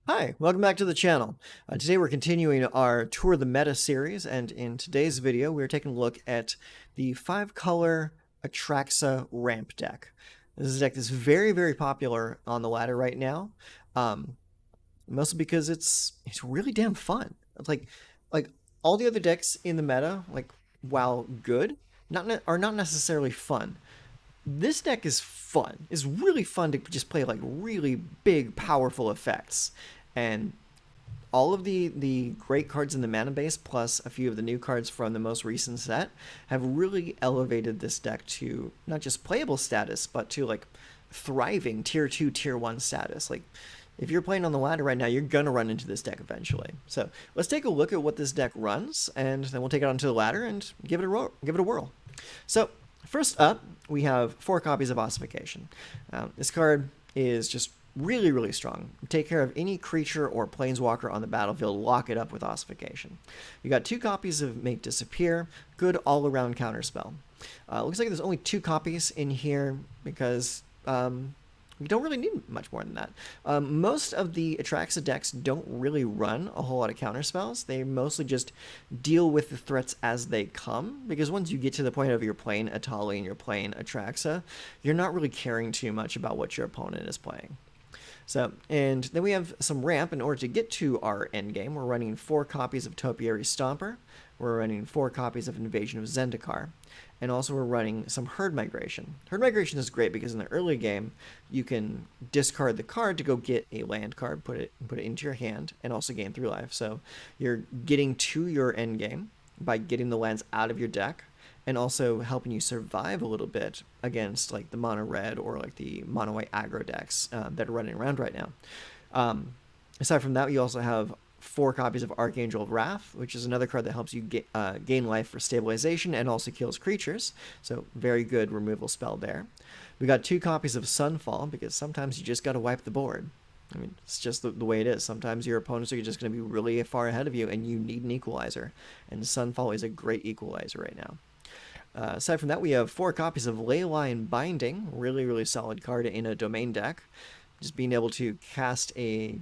Hi, welcome back to the channel. Today we're continuing our Tour of the Meta series, and in today's video we're taking a look at the 5-color Atraxa ramp deck. This is a deck that's very, very popular on the ladder right now, um, mostly because it's really damn fun. It's like all the other decks in the meta, like while good, are not necessarily fun. This deck is fun. It's really fun to just play like really big, powerful effects. And all of the great cards in the mana base, plus a few of the new cards from the most recent set, have really elevated this deck to not just playable status, but to like thriving tier 2, tier 1 status. Like, if you're playing on the ladder right now, you're gonna run into this deck eventually. So let's take a look at what this deck runs, and then we'll take it onto the ladder and give it a whirl. So first up, we have 4 copies of Ossification. This card is just really, really strong. Take care of any creature or planeswalker on the battlefield, lock it up with Ossification. You got 2 copies of Make Disappear, good all-around counterspell. Looks like there's only 2 copies in here because you don't really need much more than that. Most of the Atraxa decks don't really run a whole lot of counterspells. They mostly just deal with the threats as they come, because once you get to the point of you're playing Atali and you're playing Atraxa, you're not really caring too much about what your opponent is playing. So, and then we have some ramp. In order to get to our endgame, we're running 4 copies of Topiary Stomper, we're running 4 copies of Invasion of Zendikar, and also we're running some Herd Migration. Herd Migration is great because in the early game, you can discard the card to go get a land card, put it into your hand, and also gain 3 life. So you're getting to your endgame by getting the lands out of your deck, and also helping you survive a little bit against like the mono red or like the mono white aggro decks that are running around right now. Aside from that, you also have 4 copies of Archangel of Wrath, which is another card that helps you gain life for stabilization and also kills creatures. So very good removal spell there. We got 2 copies of Sunfall because sometimes you just got to wipe the board. I mean, it's just the way it is. Sometimes your opponents are just going to be really far ahead of you and you need an equalizer. And Sunfall is a great equalizer right now. Aside from that, we have 4 copies of Leyline Binding, really, really solid card in a domain deck. Just being able to cast an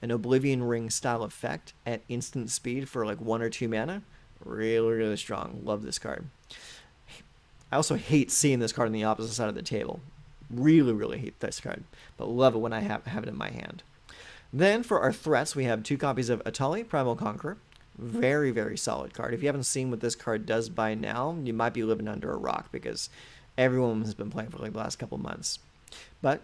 Oblivion Ring style effect at instant speed for like 1 or 2 mana, really, really strong. Love this card. I also hate seeing this card on the opposite side of the table. Really, really hate this card, but love it when I have it in my hand. Then for our threats, we have 2 copies of Atali, Primal Conqueror. Very, very solid card. If you haven't seen what this card does by now, you might be living under a rock because everyone has been playing for like the last couple months. But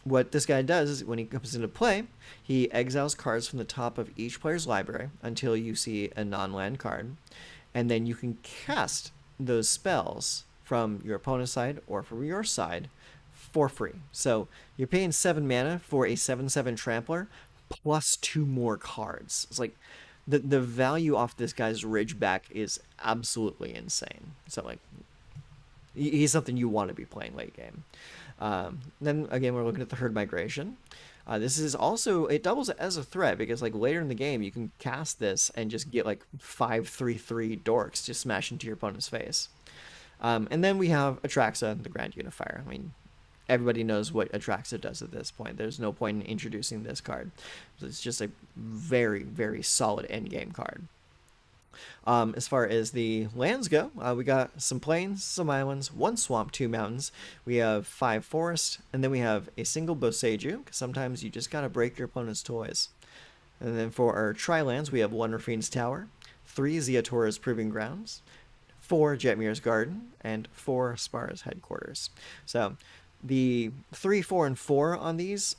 what this guy does is when he comes into play, he exiles cards from the top of each player's library until you see a non-land card. And then you can cast those spells from your opponent's side or from your side for free. So you're paying 7 mana for a 7/7 Trampler plus 2 more cards. It's like the value off this guy's Ridgeback is absolutely insane. So like he's something you want to be playing late game. Then again, we're looking at the Herd Migration. This is also, it doubles as a threat because like later in the game you can cast this and just get like 5/3/3 dorks to smash into your opponent's face. And then we have Atraxa, the Grand Unifier. I mean, everybody knows what Atraxa does at this point. There's no point in introducing this card. It's just a very, very solid endgame card. As far as the lands go, we got some plains, some islands, 1 swamp, 2 mountains. We have 5 forests, and then we have a single Boseiju, because sometimes you just gotta break your opponent's toys. And then for our tri-lands, we have 1 Rafine's Tower, 3 Ziatora's Proving Grounds, 4 Jetmir's Garden, and 4 Spara's Headquarters. So the 3, 4, and 4 on these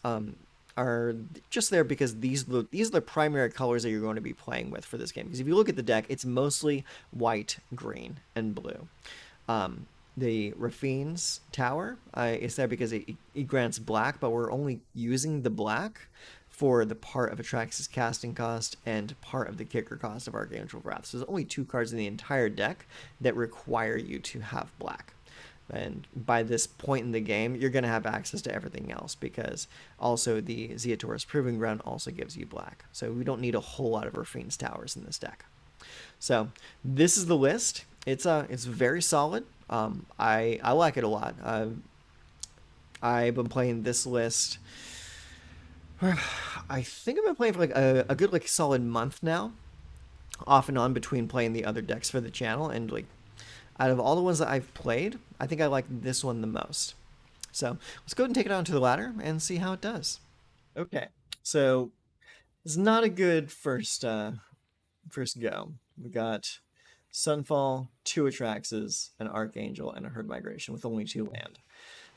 are just there because these are the primary colors that you're going to be playing with for this game. Because if you look at the deck, it's mostly white, green, and blue. The Rafine's Tower is there because it grants black, but we're only using the black for the part of Atraxa's casting cost and part of the kicker cost of Archangel of Wrath. So there's only 2 cards in the entire deck that require you to have black. And by this point in the game, you're going to have access to everything else because also the Ziatora's Proving Ground also gives you black. So we don't need a whole lot of Rafine's Towers in this deck. So this is the list. It's very solid. I like it a lot. I've been playing this list I think I've been playing for like a good like solid month now, off and on between playing the other decks for the channel, and like out of all the ones that I've played, I think I like this one the most. So let's go ahead and take it on to the ladder and see how it does. Okay, so it's not a good first go. We got Sunfall, 2 Atraxes, an Archangel, and a Herd Migration with only 2 land.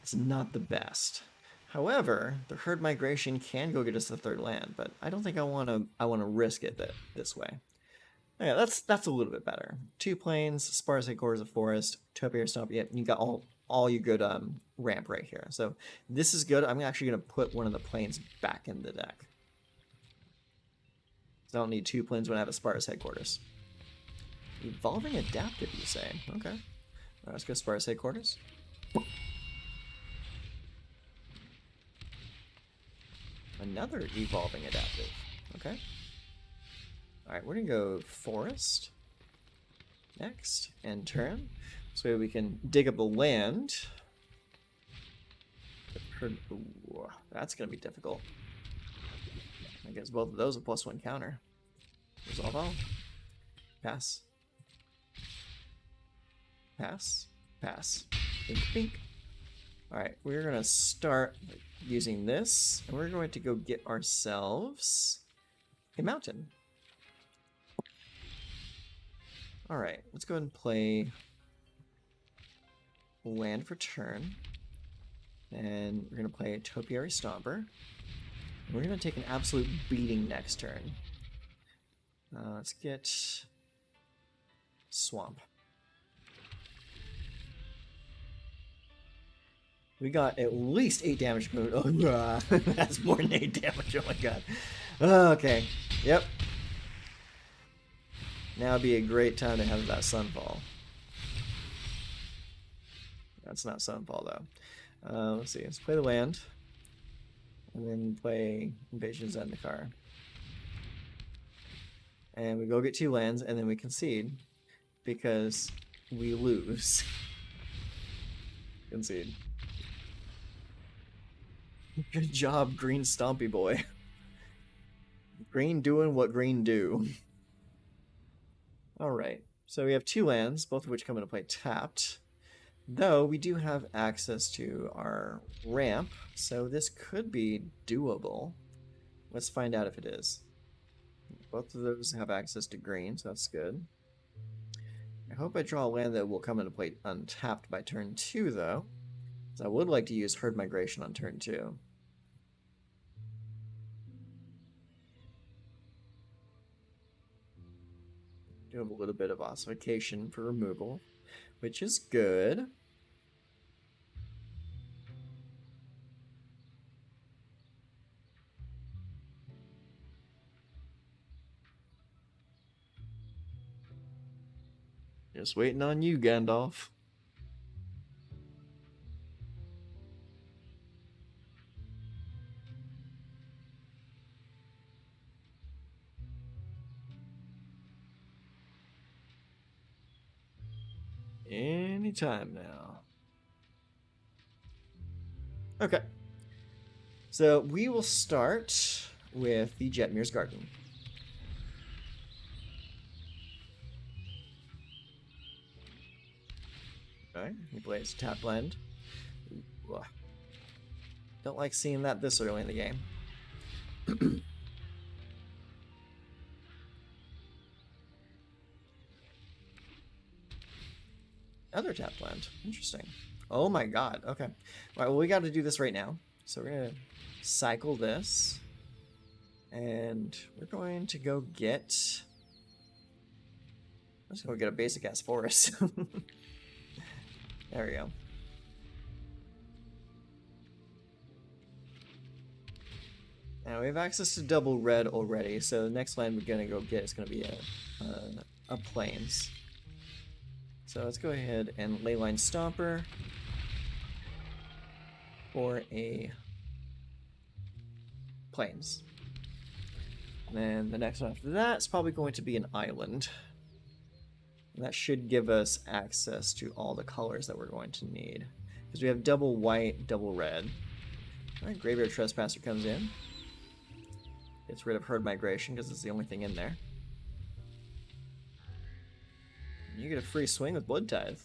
It's not the best. However, the Herd Migration can go get us the 3rd land, but I don't think I want to risk it this way. Yeah, that's a little bit better. 2 plains, Sparse Headquarters of Forest, Topiary Stomp. Yeah, you got all your good ramp right here. So this is good. I'm actually gonna put one of the plains back in the deck. So I don't need 2 plains when I have a Sparse Headquarters. Evolving Adaptive, you say? Okay. All right, let's go Sparse Headquarters. Another Evolving Adaptive. Okay. Alright, we're gonna go Forest next, and turn. So we can dig up the land. Ooh, that's gonna be difficult. I guess both of those are +1 counter. Resolve all. Pass. Pass. Pass. Bink, bink. Alright, we're gonna start using this, and we're going to go get ourselves a mountain. Alright, let's go ahead and play land for turn. And we're going to play a Topiary Stomper. And we're going to take an absolute beating next turn. Let's get Swamp. We got at least 8 damage. Oh, that's more than 8 damage. Oh my god. Okay. Yep. Now would be a great time to have that Sunfall. That's not Sunfall though. Let's see. Let's play the land, and then play Invasion Zendikar. And we go get 2 lands, and then we concede because we lose. Concede. Good job, Green Stompy Boy. Green doing what Green do. Alright, so we have 2 lands, both of which come into play tapped. Though we do have access to our ramp, so this could be doable. Let's find out if it is. Both of those have access to green, so that's good. I hope I draw a land that will come into play untapped by turn 2, though. So I would like to use Herd Migration on turn 2. Do have a little bit of ossification for removal, which is good. Just waiting on you, Gandalf. Anytime now. Okay. So we will start with the Jetmir's Garden. Okay, he plays tap land. Ooh. Don't like seeing that this early in the game. Other tapped land. Interesting. Oh my god. Okay. All right, well, we got to do this right now. So we're going to cycle this. And we're going to go get... I'm just going to get a basic-ass forest. There we go. Now we have access to double red already, so the next land we're going to go get is going to be a plains. So let's go ahead and Leyline Stomper for a plains. And then the next one after that is probably going to be an island. And that should give us access to all the colors that we're going to need. Because we have double white, double red. Alright, Graveyard Trespasser comes in. Gets rid of herd migration because it's the only thing in there. You get a free swing with Blood Tithe.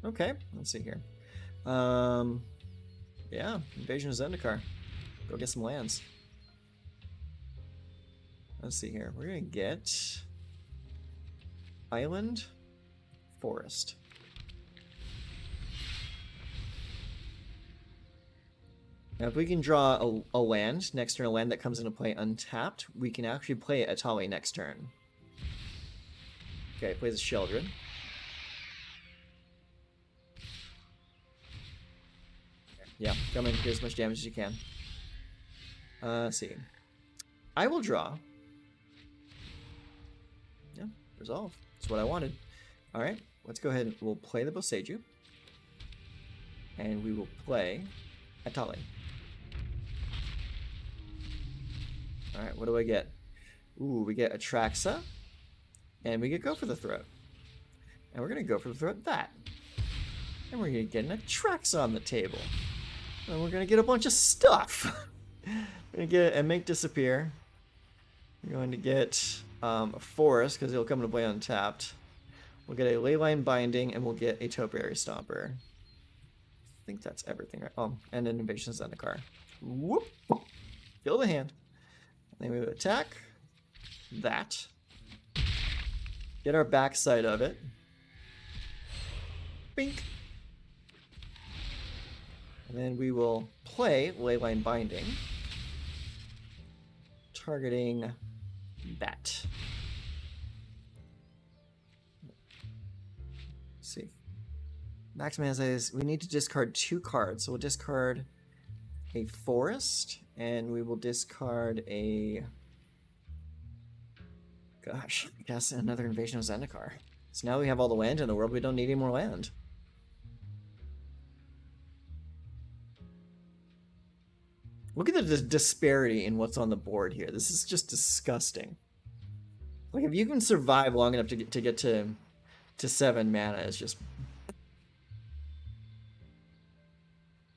Okay, let's see here. Yeah, Invasion of Zendikar. Go get some lands. Let's see here. We're gonna get Island, Forest. Now, if we can draw a land next turn, a land that comes into play untapped, we can actually play Atali next turn. Okay, plays a Sheldred. Yeah, come in, get as much damage as you can. Let's see. I will draw. Yeah, resolve. That's what I wanted. Alright, let's go ahead and we'll play the Boseiju. And we will play Atali. Alright, what do I get? Ooh, we get Atraxa. And we get Go for the Throat. And we're going to go for the throat that. And we're going to get an Atraxa on the table. And we're going to get a bunch of stuff. We're going to get a Make Disappear. We're going to get a Forest, because he'll come into play untapped. We'll get a Leyline Binding, and we'll get a Topiary Stomper. I think that's everything, right? Oh, and an Invasion of Zendikar. Whoop! Fill the hand. And then we would attack that. Get our backside of it. Bink! And then we will play Leyline Binding, targeting that. Let's see. Maximum says we need to discard 2 cards, so we'll discard a Forest, and we will discard a... Gosh, I guess another Invasion of Zendikar. So now we have all the land in the world, we don't need any more land. Look at the disparity in what's on the board here. This is just disgusting. Like, if you can survive long enough to get to 7 mana, it's just...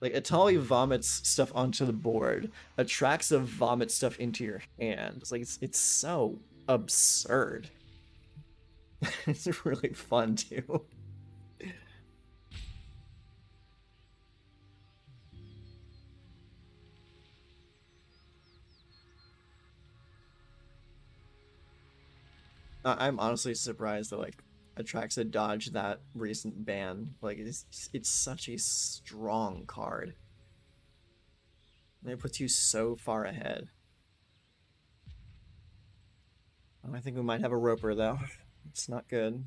Like, Atali vomits stuff onto the board. Atraxa vomits stuff into your hand. It's like, it's so absurd. It's really fun, too. I'm honestly surprised that, like, Atraxa dodged that recent ban. Like, it's such a strong card. And it puts you so far ahead. Oh, I think we might have a Roper, though. It's not good.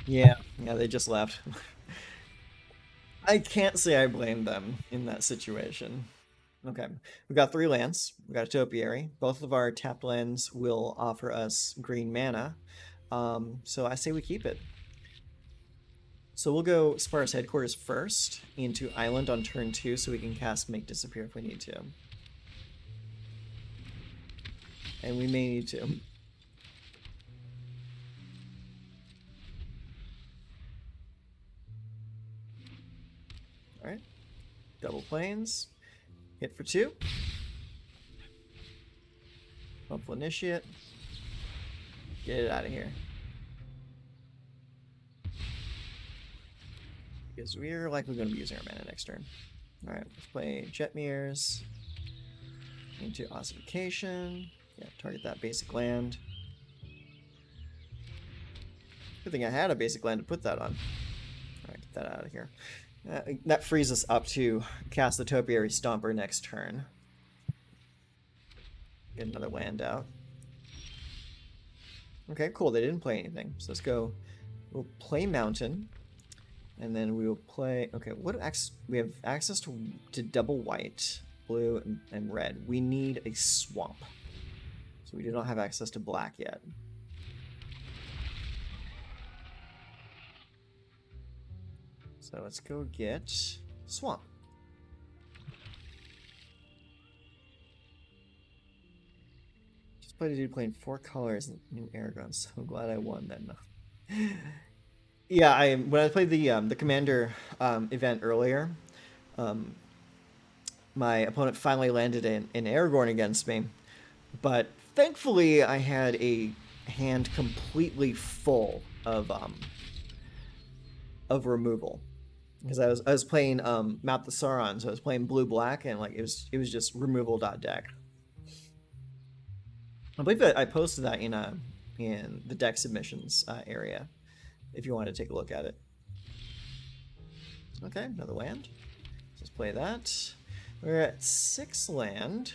Yeah, they just left. I can't say I blame them in that situation. Okay, we got 3 lands. We got a Topiary. Both of our tapped lands will offer us green mana. So I say we keep it. So we'll go Sparse Headquarters first into Island on turn 2 so we can cast Make Disappear if we need to. And we may need to. Alright. Double Plains. Hit for 2. Helpful Initiate. Get it out of here. Because we're likely going to be using our mana next turn. Alright, let's play Jetmirs. Into Ossification. Yeah, target that basic land. Good thing I had a basic land to put that on. Alright, get that out of here. That frees us up to cast the Topiary Stomper next turn. Get another land out. Okay, cool. They didn't play anything. So let's go. We'll play Mountain. And then we will play... Okay, we have access to double white, blue, and red. We need a swamp. So we do not have access to black yet. So let's go get swamp. Just played a dude playing 4 colors in New Aragon. So glad I won then. Yeah, when I played the Commander event earlier, My opponent finally landed an Aragorn against me, but thankfully I had a hand completely full of removal because I was playing Map the Sauron, so I was playing blue black, and like it was just removal.deck. I believe that I posted that in the deck submissions area if you want to take a look at it. Okay, another land. Let's play that. We're at 6 land.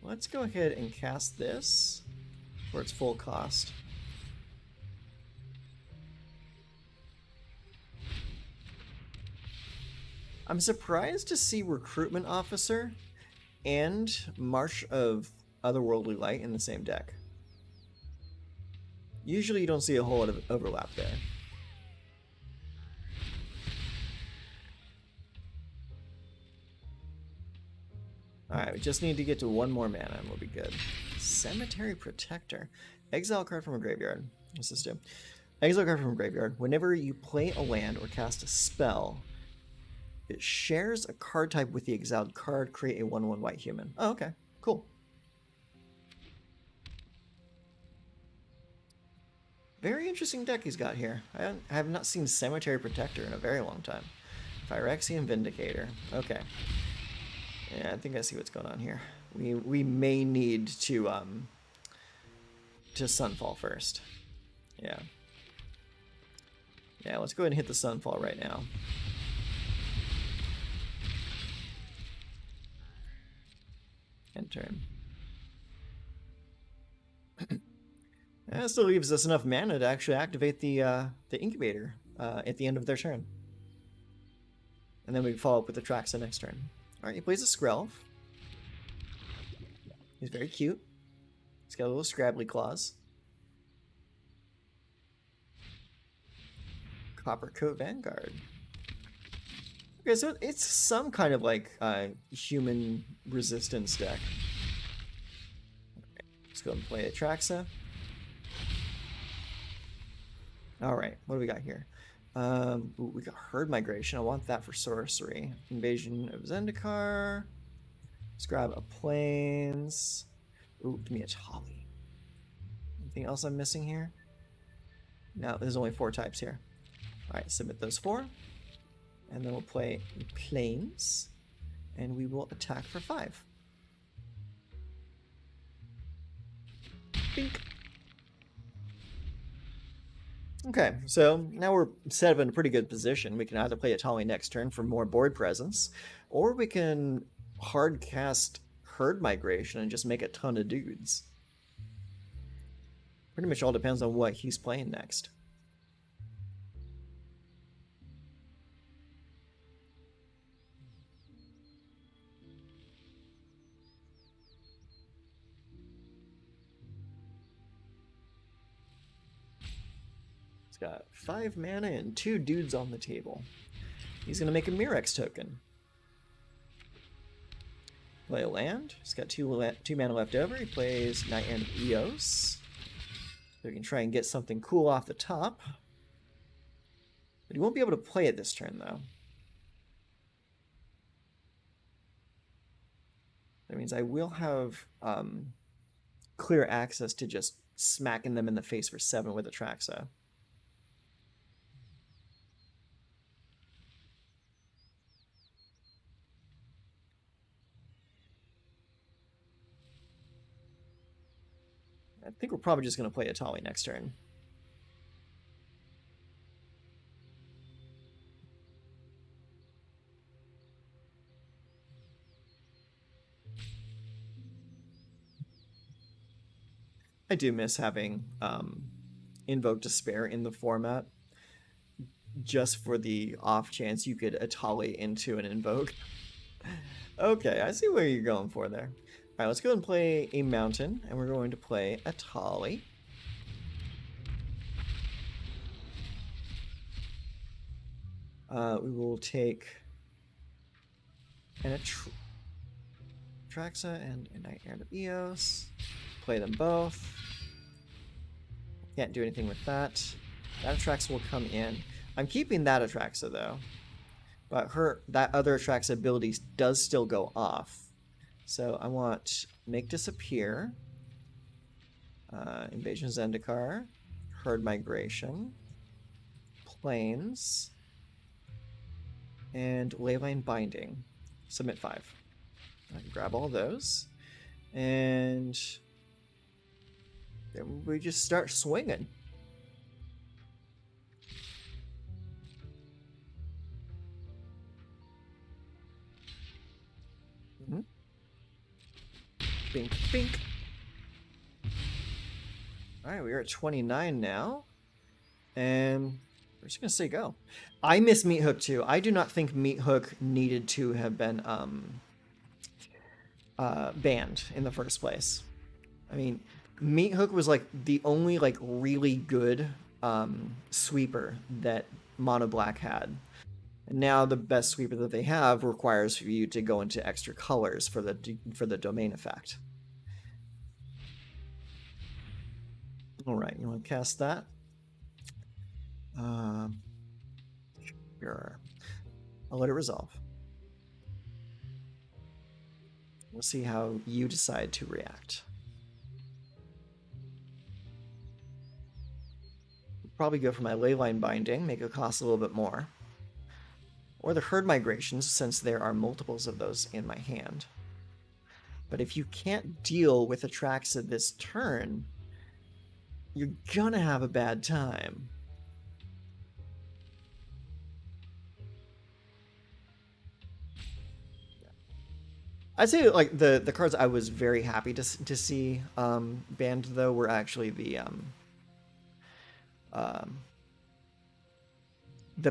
Let's go ahead and cast this for its full cost. I'm surprised to see Recruitment Officer and March of Otherworldly Light in the same deck. Usually you don't see a whole lot of overlap there. Alright, we just need to get to 1 more mana and we'll be good. Cemetery Protector. Exile card from a graveyard. What's this do? Exile card from a graveyard. Whenever you play a land or cast a spell, it shares a card type with the exiled card. Create a 1/1 white human. Oh, okay. Cool. Very interesting deck he's got here. I have not seen Cemetery Protector in a very long time. Phyrexian Vindicator. Okay. Yeah, I think I see what's going on here. We may need to Sunfall first. Yeah. Yeah, let's go ahead and hit the Sunfall right now. End turn. That still leaves us enough mana to actually activate the incubator at the end of their turn. And then we can follow up with the Traxa next turn. Alright, he plays a Skrelv. He's very cute. He's got a little scrabbly claws. Coppercoat Vanguard. Okay, so it's some kind of like human resistance deck. Okay, let's go and play a Traxa. Alright, what do we got here? Ooh, we got Herd Migration. I want that for sorcery. Invasion of Zendikar. Let's grab a Plains. Ooh, give me a Tali. Anything else I'm missing here? No, there's only 4 types here. Alright, submit those 4. And then we'll play Plains. And we will attack for 5. Bink. Okay, so now we're set up in a pretty good position. We can either play a Tali next turn for more board presence, or we can hard cast Herd Migration and just make a ton of dudes. Pretty much all depends on what he's playing next. Got 5 mana and 2 dudes on the table. He's gonna make a Mirex token. Play a land. He's got 2 mana left over. He plays Night Errant of Eos. So we can try and get something cool off the top. But he won't be able to play it this turn, though. That means I will have clear access to just smacking them in the face for 7 with Atraxa. I think we're probably just going to play a Tali next turn. I do miss having Invoke Despair in the format, just for the off chance you could Atali into an Invoke. Okay, I see where you're going for there. Alright, let's go and play a Mountain, and we're going to play a Tali. We will take an Atraxa and a Night Errant of Eos. Play them both. Can't do anything with that. That Atraxa will come in. I'm keeping that Atraxa, though. but that other attracts ability does still go off. So I want Make Disappear, Invasion Zendikar, Herd Migration, Planes, and Leyline Binding. Submit 5. I can grab all those. And then we just start swinging. Mm-hmm. Bink, bink. Alright, we are at 29 now. And we're just going to say go. I miss Meat Hook too. I do not think Meat Hook needed to have been banned in the first place. I mean, Meat Hook was like the only like really good sweeper that Mono Black had. And now the best sweeper that they have requires for you to go into extra colors for the domain effect. All right, you want to cast that? Sure. I'll let it resolve. We'll see how you decide to react. Probably go for my Leyline Binding, make it cost a little bit more. Or the Herd Migrations, since there are multiples of those in my hand. But if you can't deal with Atraxa this turn, you're gonna have a bad time. I'd say like the cards I was very happy to see banned though were actually the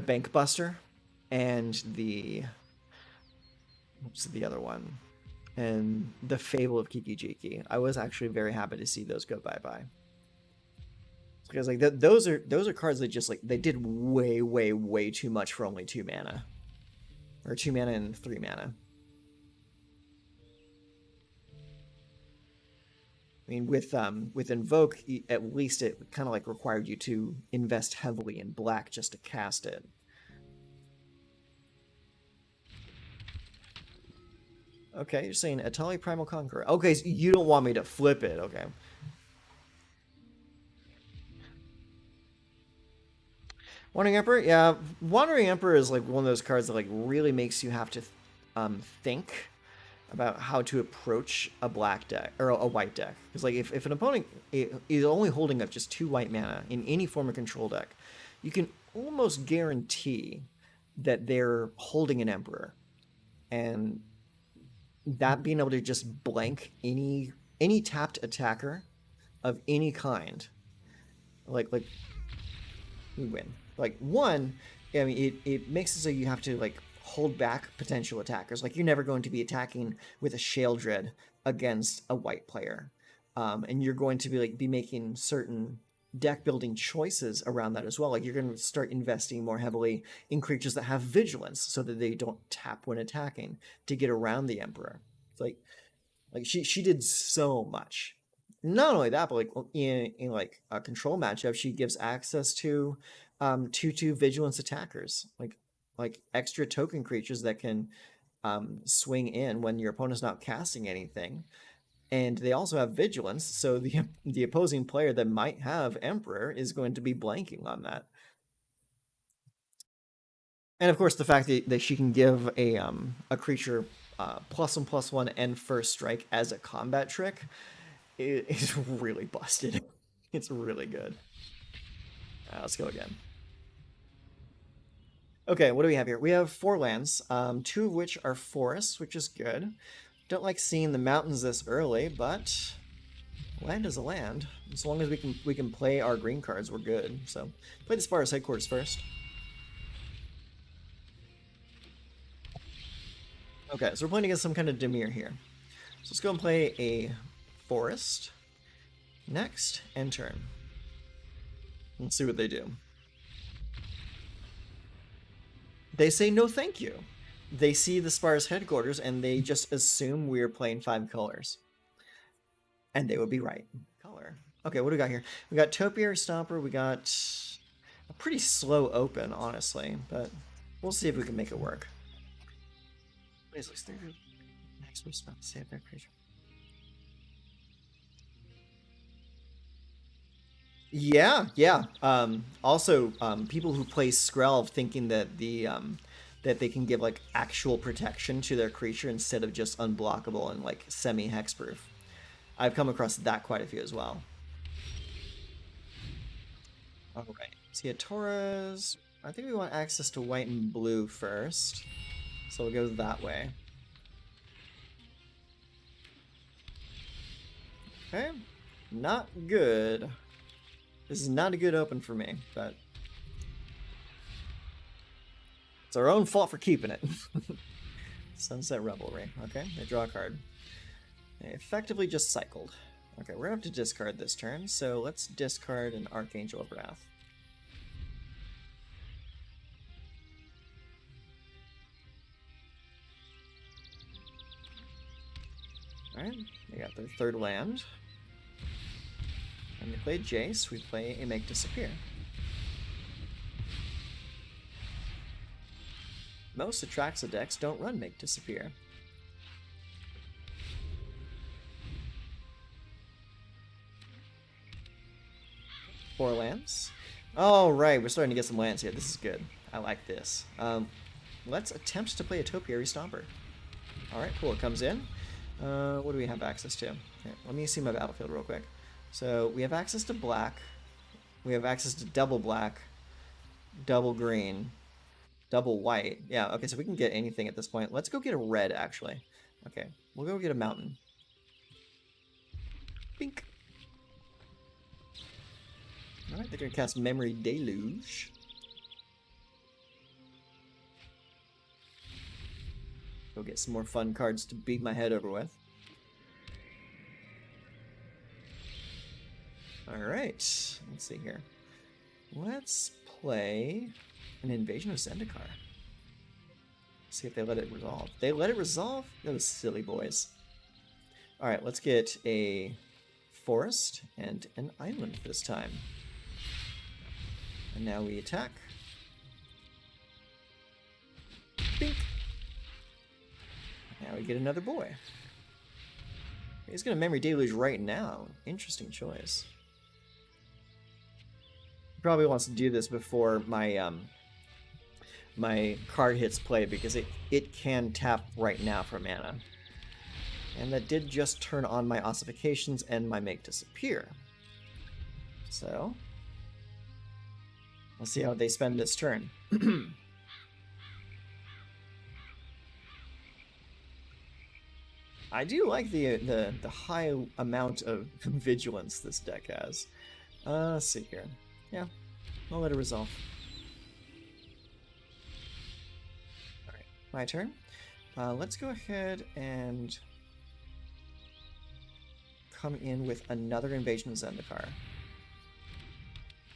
Bank Buster and the other one, and the Fable of Kiki Jiki. I was actually very happy to see those go bye-bye. Because like those are cards that just like they did way too much for only 2 mana. Or 2 mana and 3 mana. I mean, with Invoke, at least it kind of like required you to invest heavily in black just to cast it. Okay, you're saying Atali Primal Conqueror. Okay, so you don't want me to flip it. Okay. Wandering Emperor? Yeah, Wandering Emperor is like one of those cards that like really makes you have to think about how to approach a black deck or a white deck. Because like if an opponent is only holding up just 2 white mana in any form of control deck, you can almost guarantee that they're holding an Emperor, and that being able to just blank any tapped attacker of any kind, like we win. Like one, I mean, it makes it so you have to like hold back potential attackers. Like you're never going to be attacking with a Sheoldred against a white player, and you're going to be making certain deck building choices around that as well. Like you're going to start investing more heavily in creatures that have vigilance so that they don't tap when attacking to get around the Emperor. It's like she did so much. Not only that, but like in like a control matchup, she gives access to 2/2 vigilance attackers, like extra token creatures that can swing in when your opponent's not casting anything. And they also have vigilance, so the opposing player that might have Emperor is going to be blanking on that. And of course, the fact that she can give a creature +1/+1 and first strike as a combat trick is really busted. It's really good. Let's go again. Okay, what do we have here? We have 4 lands, 2 of which are forests, which is good. Don't like seeing the mountains this early, but land is a land. As long as we can play our green cards, we're good. So play the Sparta's Headquarters first. Okay, so we're playing against some kind of Dimir here. So let's go and play a forest. Next, end turn. Let's see what they do. They say no thank you. They see the Spar's Headquarters and they just assume we're playing 5 colors. And they would be right. Color. Okay, what do we got here? We got Topiary Stomper. We got a pretty slow open, honestly, but We'll see if we can make it work. Please, looks through. Next, we're supposed to save that creature. Yeah, yeah. Also, people who play Skrelv thinking that that they can give like actual protection to their creature instead of just unblockable and like semi-hexproof. I've come across that quite a few as well. All right, so yeah, Torres. I think we want access to white and blue first, so we'll go that way. Okay, not good. This is not a good open for me, but it's our own fault for keeping it. Sunset Revelry. Okay, they draw a card. They effectively just cycled. Okay, we're gonna have to discard this turn, so let's discard an Archangel of Wrath. Alright, they got their third land. And they play Jace, we play a Make Disappear. Most Atraxa decks don't run Make Disappear. Four lands. Oh, right, we're starting to get some lands here. This is good. I like this. Let's attempt to play a Topiary Stomper. Alright, cool. It comes in. What do we have access to? Here, let me see my battlefield real quick. So we have access to black. We have access to double black, double green, double white. Yeah, okay, so we can get anything at this point. Let's go get a red, actually. Okay, we'll go get a mountain. Bink. Alright, they're going to cast Memory Deluge. Go get some more fun cards to beat my head over with. Alright, let's see here. Let's play an Invasion of Zendikar. See if they let it resolve. They let it resolve? Those silly boys. Alright, let's get a forest and an island this time. And now we attack. Bink! Now we get another boy. He's gonna Memory Deluge right now. Interesting choice. He probably wants to do this before my my card hits play because it can tap right now for mana. And that did just turn on my ossifications and my Make Disappear. So let's see how they spend this turn. I do like the high amount of vigilance this deck has. Let's see here. Yeah, I'll let it resolve. Alright, my turn. Let's go ahead and come in with another Invasion of Zendikar.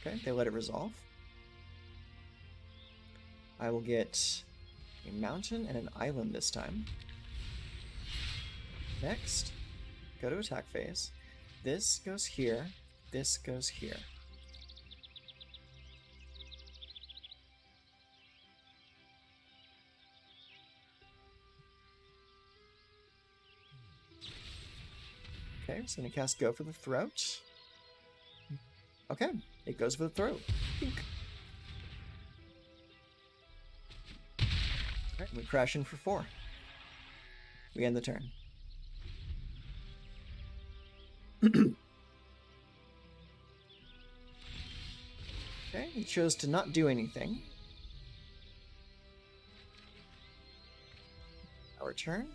Okay, they let it resolve. I will get a mountain and an island this time. Next, go to attack phase. This goes here, this goes here. Okay, so I'm gonna cast Go for the Throat. Okay, it goes for the throat. Pink. Alright, we crash in for 4. We end the turn. Okay, he chose to not do anything. Our turn.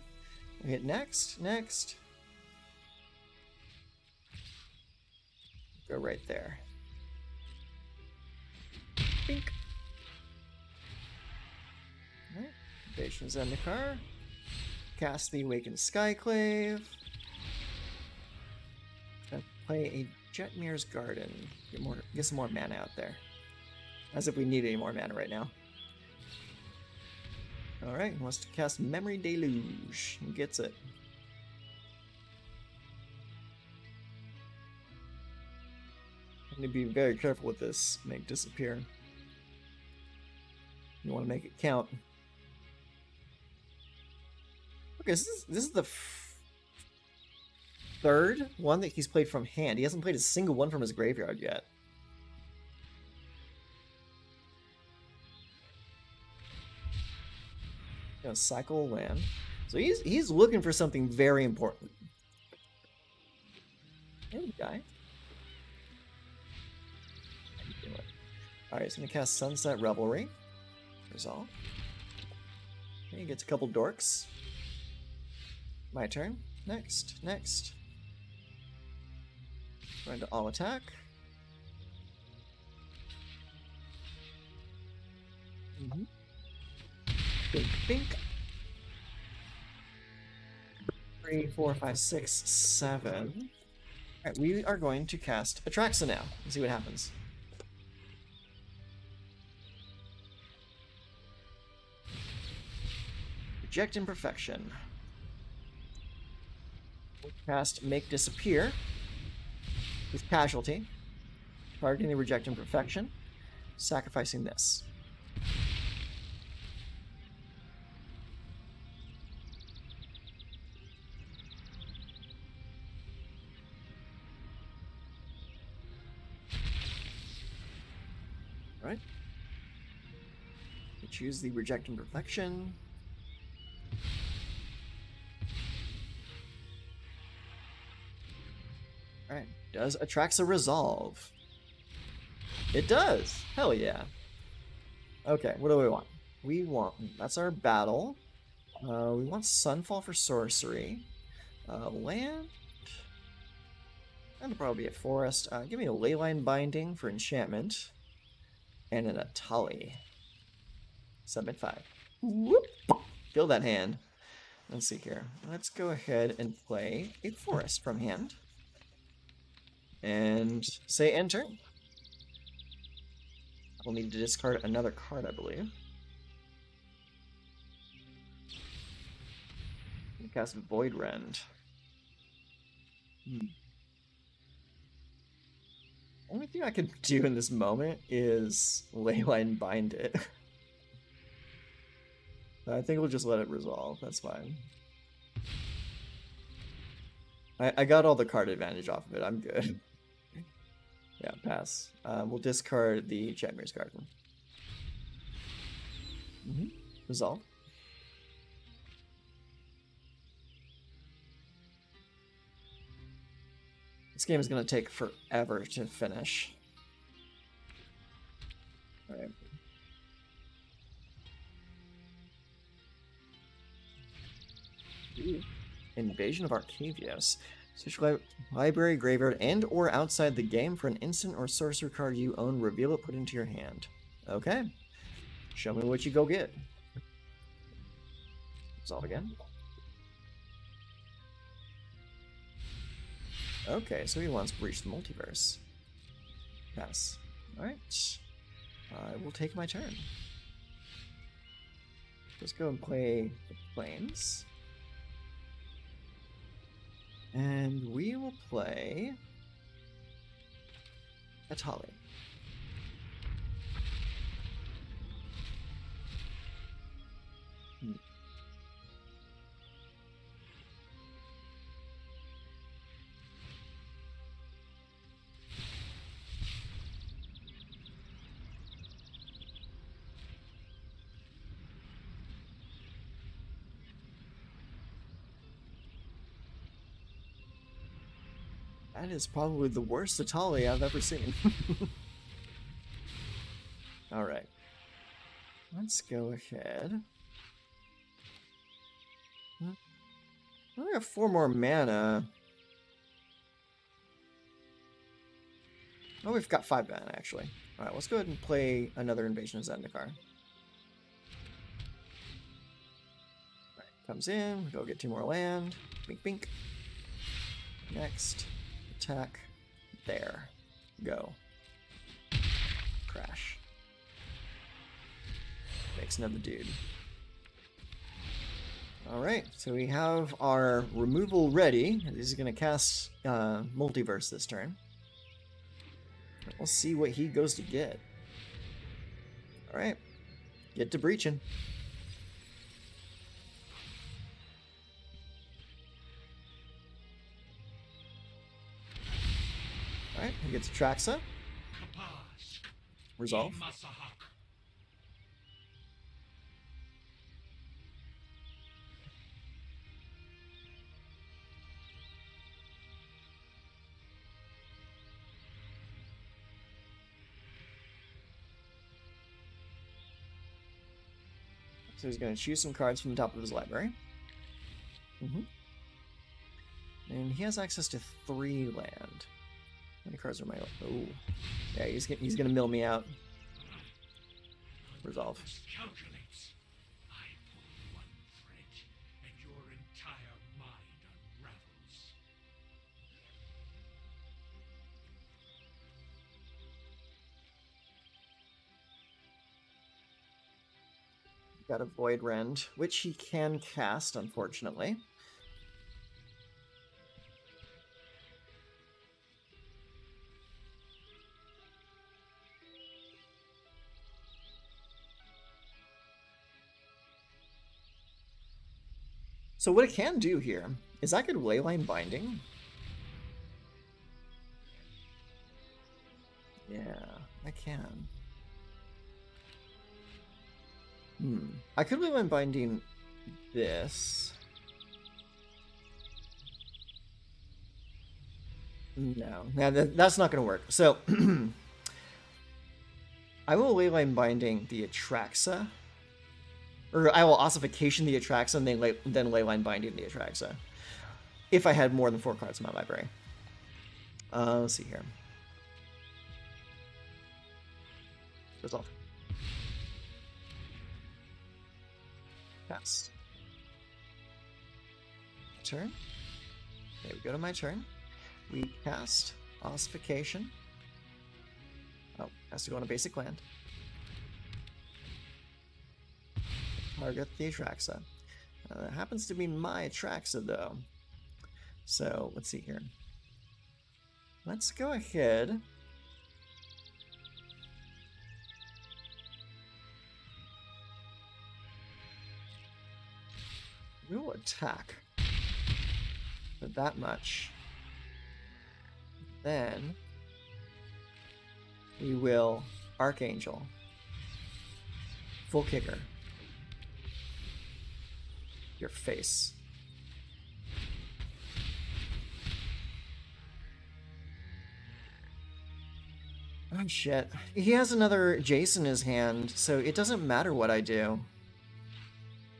We hit next, next. Go right there. Bink. Alright, Invasion of Zendikar. Cast the Awakened Skyclave. Play a Jetmir's Garden. Get some more mana out there. As if we need any more mana right now. Alright, wants to cast Memory Deluge. He gets it. I need to be very careful with this Make Disappear. You want to make it count. Okay, this is the third one that he's played from hand. He hasn't played a single one from his graveyard yet. Gonna cycle land. So he's looking for something very important. Hey, guy. Alright, he's gonna cast Sunset Revelry. Resolve. Okay, he gets a couple dorks. My turn. Next. Going to all attack. Bink, bink. 3, 4, 5, 6, 7. Alright, we are going to cast Atraxa now and see what happens. Reject Imperfection. Cast Make Disappear with Casualty, targeting the Reject Imperfection, sacrificing this. All right. We choose the Reject Imperfection. Alright, does Atraxa resolve? It does! Hell yeah. Okay, what do we want? We want, that's our battle. We want Sunfall for sorcery. Land. That'll probably be a forest. Give me a Leyline Binding for enchantment. And an Atali. Submit 5. Whoop! Kill that hand. Let's see here. Let's go ahead and play a forest from hand. And say enter. We'll need to discard another card, I believe. Cast Void Rend. Only thing I can do in this moment is Leyline Bind it. I think we'll just let it resolve. That's fine. I got all the card advantage off of it. I'm good. Yeah, pass. We'll discard the Chatmir's Garden. Resolve. This game is going to take forever to finish. Alright. Invasion of Arcavius. Search library, graveyard, and or outside the game for an instant or sorcery card you own. Reveal it, put into your hand. Okay. Show me what you go get. Resolve again. Okay, so he wants Breach the Multiverse. Pass. Alright. I will take my turn. Let's go and play the Plains. And we will play Atali. That is probably the worst Atali I've ever seen. Alright. Let's go ahead. I only have 4 more mana. Oh, we've got 5 mana, actually. Alright, let's go ahead and play another Invasion of Zendikar. Alright, comes in, we go get 2 more land. Bink, bink. Next. Attack. There. Go. Crash. Makes another dude. Alright, so we have our removal ready. He's going to cast Multiverse this turn. We'll see what he goes to get. Alright. Get to breaching. Alright, he gets Atraxa. Resolve. So he's going to choose some cards from the top of his library. And he has access to 3 land. How many cards are my... Oh. Yeah, he's going to mill me out. Resolve. Calculates. I pull one thread, and your entire mind unravels. Got a Void Rend, which he can cast, unfortunately. So what it can do here is I could Leyline Binding. Yeah, I can. I could Leyline Binding this. No, that's not going to work. So I will Leyline Binding the Atraxa. Or I will Ossification the Atraxa and then Leyline Binding the Atraxa. If I had more than 4 cards in my library. Let's see here. Resolve. Pass. Turn. Okay, we go to my turn. We cast Ossification. Oh, has to go on a basic land. Target the Atraxa. That happens to be my Atraxa, though. So, let's see here. Let's go ahead. We will attack for that much. Then we will Archangel. Full kicker. Your face. Oh shit. He has another Jace in his hand, so it doesn't matter what I do.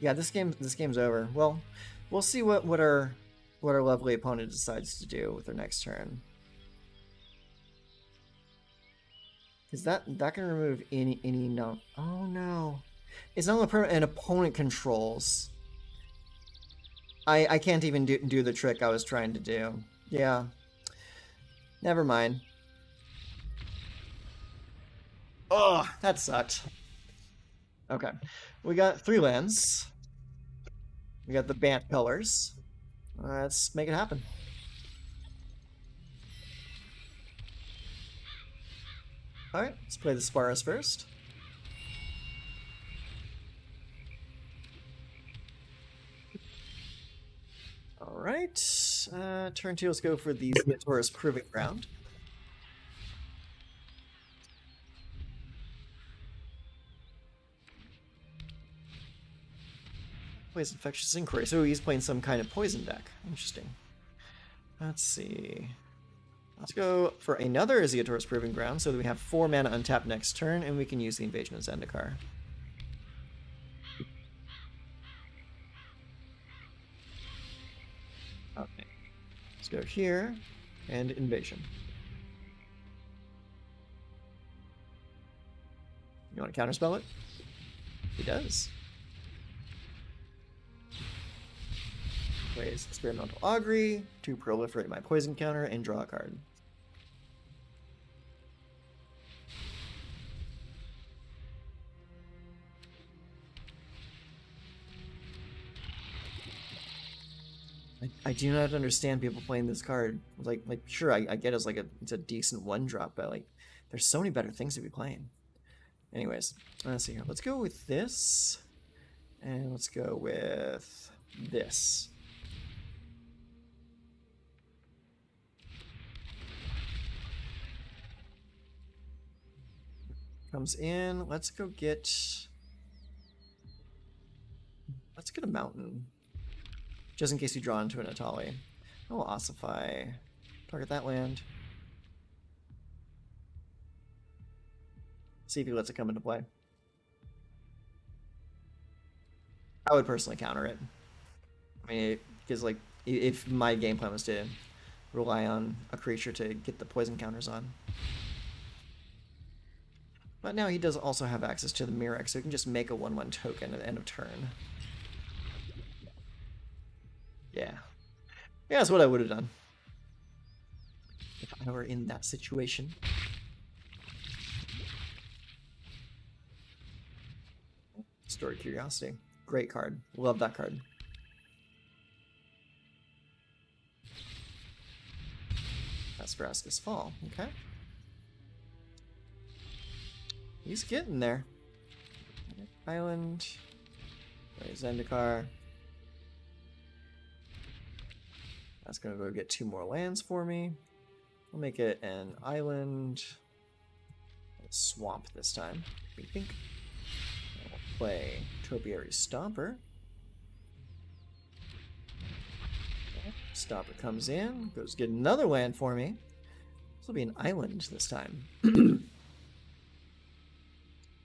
Yeah, this game's over. Well, we'll see what our lovely opponent decides to do with their next turn. Because that can remove any no. Oh no. It's not an opponent controls. I can't even do the trick I was trying to do. Yeah. Never mind. Oh, that sucked. Okay. We got 3 lands. We got the Bant colors. Let's make it happen. Alright, let's play the Sparrows first. Alright, turn 2, let's go for the Taurus Proving Ground. Plays Infectious Inquiry, so he's playing some kind of poison deck. Interesting. Let's see. Let's go for another Taurus Proving Ground, so that we have 4 mana untapped next turn, and we can use the Invasion of Zendikar. Okay. Let's go here, and Invasion. You want to counterspell it? He does. Plays Experimental Augury to proliferate my poison counter and draw a card. I do not understand people playing this card. Like sure, I get it's like it's a decent 1-drop, but like there's so many better things to be playing. Anyways, let's see here. Let's go with this. And let's go with this. Comes in. Let's get a mountain. Just in case you draw into an Atali. Oh, ossify. Target that land. See if he lets it come into play. I would personally counter it. I mean, because like, if my game plan was to rely on a creature to get the poison counters on. But now he does also have access to the Mirror, so he can just make a 1/1 token at the end of turn. Yeah. Yeah, that's what I would have done if I were in that situation. Stored Curiosity. Great card. Love that card. That's Vraska's Fall. Okay. He's getting there. Island. There's Zendikar. That's going to go get 2 more lands for me. I'll make it an island. Swamp this time. I think. I'll play Topiary Stomper. Stomper comes in. Goes get another land for me. This will be an island this time.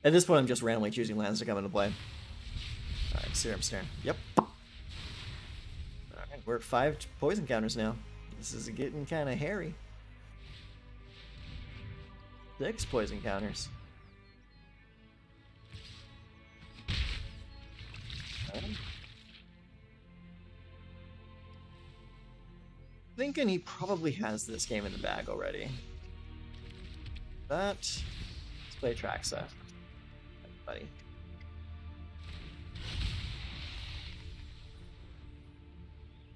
At this point, I'm just randomly choosing lands to come into play. Alright, Serum Snare. Yep. Alright, we're at 5 poison counters now. This is getting kind of hairy. 6 poison counters. Right. Thinking he probably has this game in the bag already. But let's play Traxa. Buddy.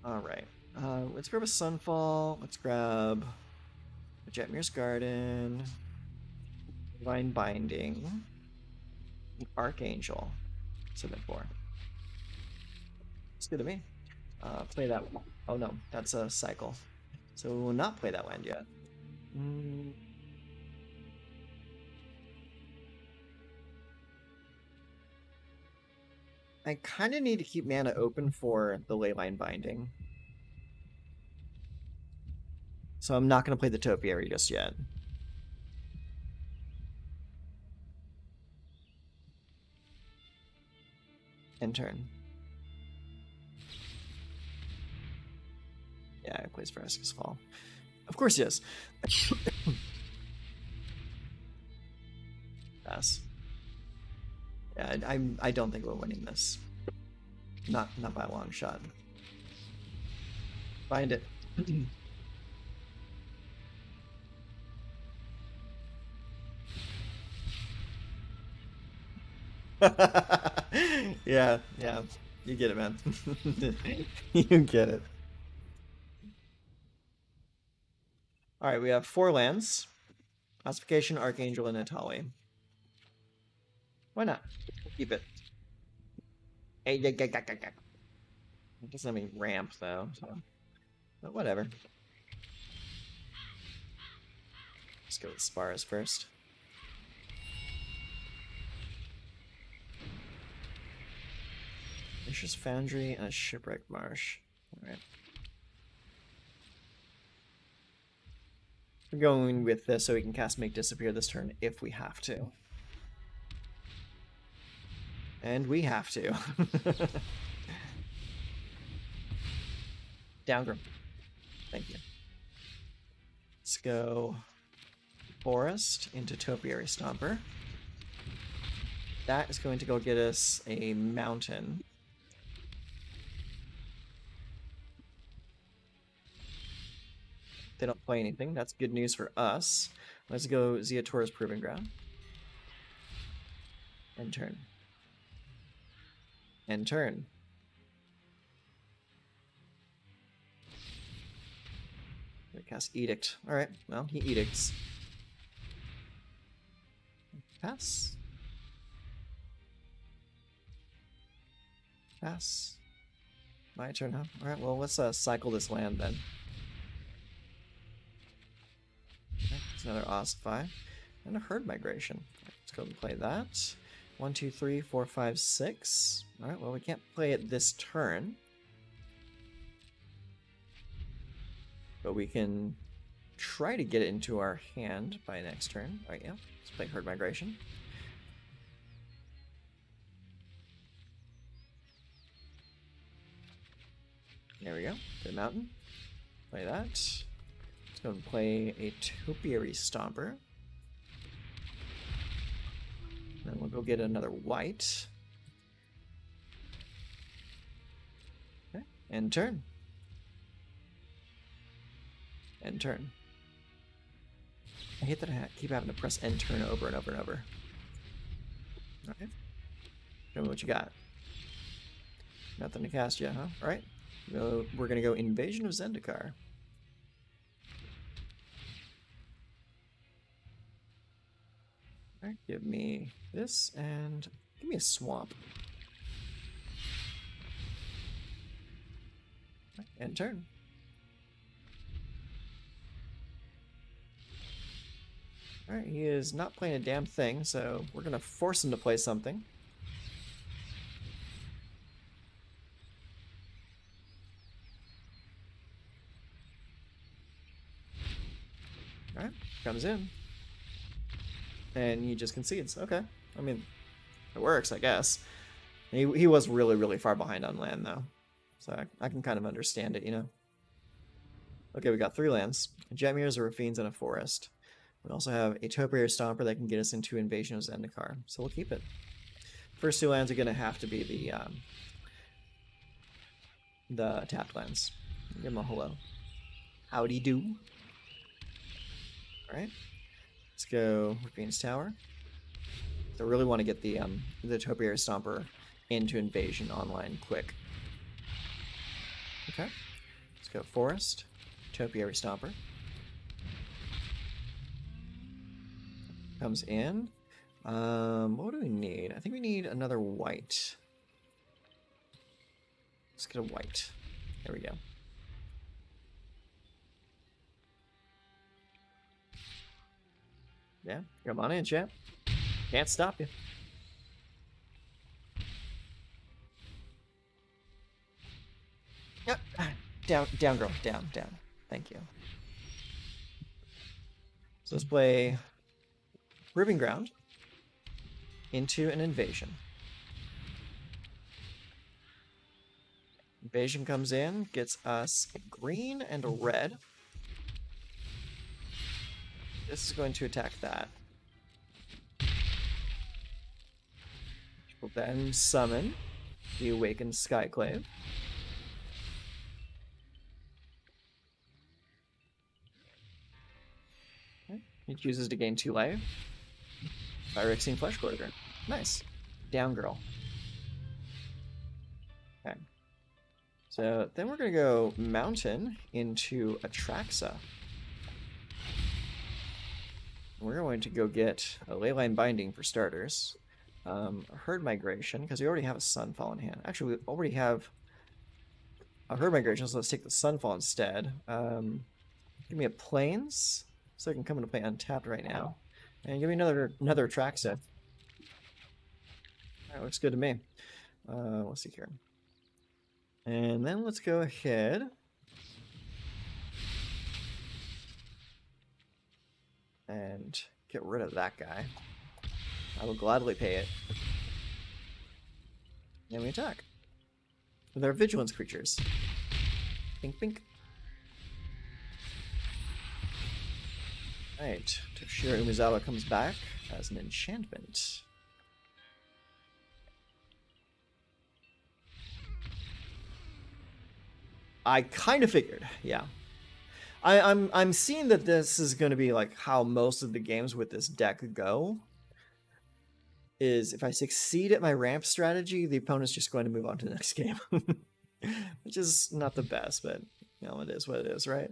Alright. Let's grab a Sunfall. Let's grab a Jetmir's Garden. Divine Binding. Archangel. 7-4. It's good to me. Play that one. Oh no, that's a cycle. So we will not play that land yet. I kind of need to keep mana open for the Leyline Binding. So I'm not going to play the Topiary just yet. End turn. Yeah, it plays Vraska's Fall. Of course he does. Pass. Yeah, I don't think we're winning this. Not by a long shot. Find it. yeah. You get it, man. You get it. Alright, we have 4 lands. Ossification, Archangel, and Atali. Why not? Keep it. It doesn't have any ramp, though, so... But whatever. Let's go with Spars first. Vicious Foundry and a Shipwrecked Marsh. Alright. We're going with this so we can cast Make Disappear this turn if we have to. And we have to. Downgrim. Thank you. Let's go Forest into Topiary Stomper. That is going to go get us a mountain. They don't play anything. That's good news for us. Let's go Ziatora's Proving Ground. End turn. End turn. Cast Edict. Alright, well, he edicts. Pass. Pass. My turn, huh? Alright, well, let's cycle this land then. Okay, it's another Ossify. And a Herd Migration. Let's go and play that. 1, 2, 3, 4, 5, 6. Alright, well, we can't play it this turn. But we can try to get it into our hand by next turn. Alright, yeah. Let's play Herd Migration. There we go. Good mountain. Play that. Let's go and play a Topiary Stomper. Then we'll go get another white. Okay. End turn. End turn. I hate that I keep having to press end turn over and over and over. Alright. Show me what you got. Nothing to cast yet, huh? Alright. We're gonna go Invasion of Zendikar. Alright, give me this and give me a swamp. Right, end turn. Alright, he is not playing a damn thing, so we're gonna force him to play something. Alright, comes in. And he just concedes. Okay. I mean, it works, I guess. He was really, really far behind on land, though. So I can kind of understand it, you know? Okay, we got 3 lands. Jetmirs, a Ravines, and a Forest. We also have a Topiary Stomper that can get us into Invasion of Zendikar. So we'll keep it. First 2 lands are going to have to be the tapped lands. Give him a hello. Howdy do. Alright. Let's go Ravines Tower. So I really want to get the Topiary Stomper into Invasion online quick. Okay. Let's go Forest. Topiary Stomper. Comes in. What do we need? I think we need another white. Let's get a white. There we go. Yeah, come on in, champ. Can't stop you. Yep. Down, girl. Down. Thank you. So let's play Proving Ground into an Invasion. Invasion comes in, gets us a green and a red. This is going to attack that. We'll then summon the Awakened Skyclave. Okay. He chooses to gain 2 life. Phyrexian Flesh Gorger. Nice. Down girl. Okay. So then we're going to go Mountain into Atraxa. We're going to go get a Leyline Binding for starters. A Herd Migration, because we already have a Sunfall in hand. Actually, we already have a Herd Migration, so let's take the Sunfall instead. Give me a Plains, so I can come into play untapped right now. And give me another Atraxa. That looks good to me. Let's see here. And then let's go ahead. And get rid of that guy. I will gladly pay it. And we attack. With our Vigilance creatures. Pink, pink. Alright. Toshiro Umezawa comes back as an enchantment. I kind of figured, yeah. I'm seeing that this is going to be like how most of the games with this deck go. Is if I succeed at my ramp strategy, the opponent's just going to move on to the next game. Which is not the best, but you know, it is what it is, right?